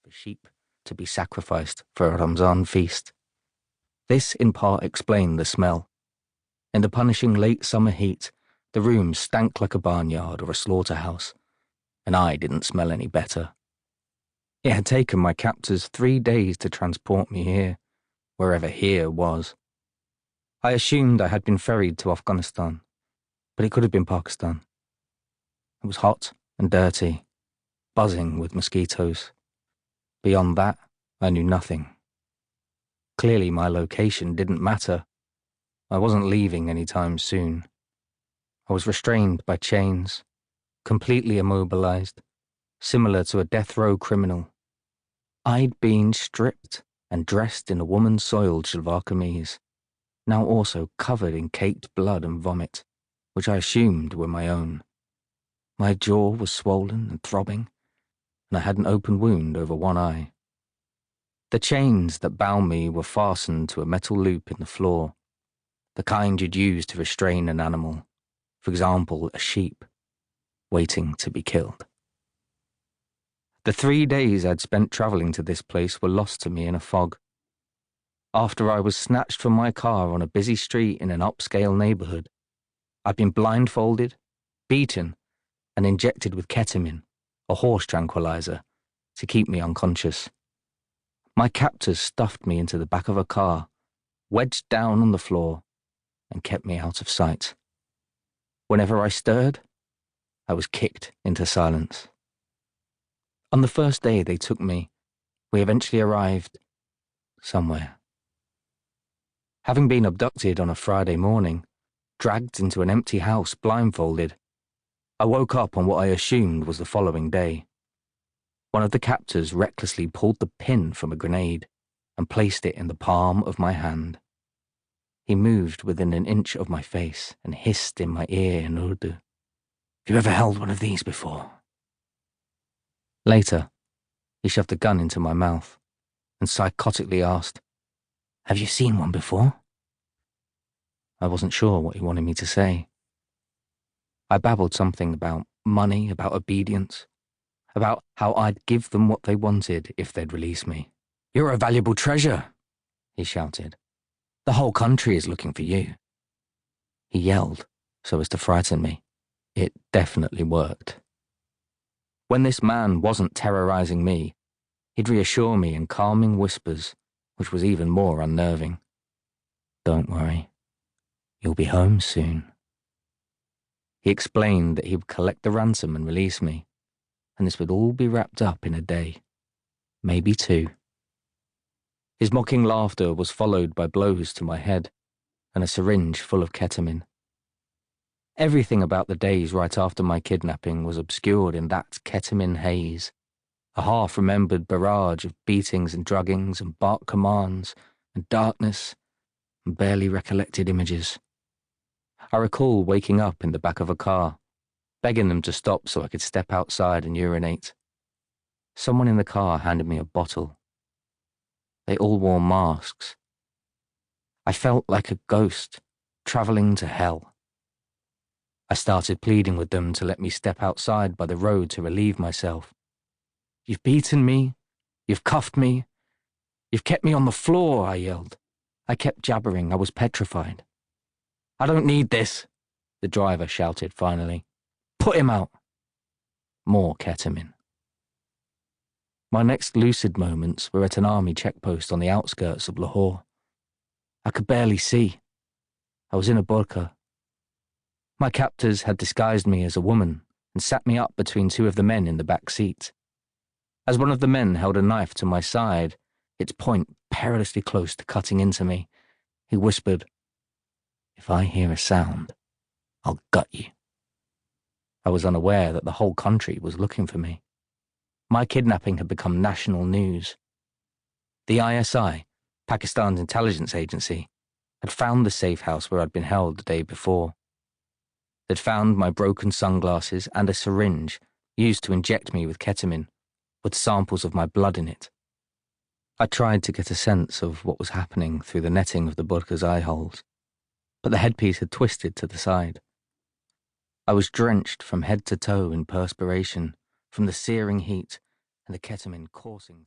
for sheep to be sacrificed for a Ramzan feast. This in part explained the smell. In the punishing late summer heat, the room stank like a barnyard or a slaughterhouse, and I didn't smell any better. It had taken my captors 3 days to transport me here, wherever here was. I assumed I had been ferried to Afghanistan, but it could have been Pakistan. It was hot and dirty, buzzing with mosquitoes. Beyond that, I knew nothing. Clearly my location didn't matter. I wasn't leaving any time soon. I was restrained by chains, completely immobilized, similar to a death row criminal. I'd been stripped and dressed in a woman's soiled shalwar kameez, now also covered in caked blood and vomit, which I assumed were my own. My jaw was swollen and throbbing, and I had an open wound over one eye. The chains that bound me were fastened to a metal loop in the floor, the kind you'd use to restrain an animal, for example, a sheep, waiting to be killed. The 3 days I'd spent travelling to this place were lost to me in a fog. After I was snatched from my car on a busy street in an upscale neighbourhood, I'd been blindfolded, beaten, and injected with ketamine, a horse tranquilizer, to keep me unconscious. My captors stuffed me into the back of a car, wedged down on the floor, and kept me out of sight. Whenever I stirred, I was kicked into silence. On the first day they took me, we eventually arrived somewhere. Having been abducted on a Friday morning, dragged into an empty house blindfolded, I woke up on what I assumed was the following day. One of the captors recklessly pulled the pin from a grenade and placed it in the palm of my hand. He moved within an inch of my face and hissed in my ear in Urdu. "Have you ever held one of these before?" Later, he shoved the gun into my mouth and psychotically asked, "Have you seen one before?" I wasn't sure what he wanted me to say. I babbled something about money, about obedience, about how I'd give them what they wanted if they'd release me. "You're a valuable treasure," he shouted. "The whole country is looking for you." He yelled so as to frighten me. It definitely worked. When this man wasn't terrorizing me, he'd reassure me in calming whispers, which was even more unnerving. "Don't worry, you'll be home soon." He explained that he would collect the ransom and release me, and this would all be wrapped up in a day, maybe 2. His mocking laughter was followed by blows to my head and a syringe full of ketamine. Everything about the days right after my kidnapping was obscured in that ketamine haze, a half-remembered barrage of beatings and druggings and bark commands and darkness and barely recollected images. I recall waking up in the back of a car, begging them to stop so I could step outside and urinate. Someone in the car handed me a bottle. They all wore masks. I felt like a ghost travelling to hell. I started pleading with them to let me step outside by the road to relieve myself. "You've beaten me. You've cuffed me. You've kept me on the floor," I yelled. I kept jabbering. I was petrified. "I don't need this," the driver shouted finally. "Put him out." More ketamine. My next lucid moments were at an army checkpost on the outskirts of Lahore. I could barely see. I was in a burqa. My captors had disguised me as a woman and sat me up between 2 of the men in the back seat. As one of the men held a knife to my side, its point perilously close to cutting into me, he whispered, "If I hear a sound, I'll gut you." I was unaware that the whole country was looking for me. My kidnapping had become national news. The ISI, Pakistan's intelligence agency, had found the safe house where I'd been held the day before. They'd found my broken sunglasses and a syringe used to inject me with ketamine, with samples of my blood in it. I tried to get a sense of what was happening through the netting of the burqa's eye holes, but the headpiece had twisted to the side. I was drenched from head to toe in perspiration from the searing heat and the ketamine coursing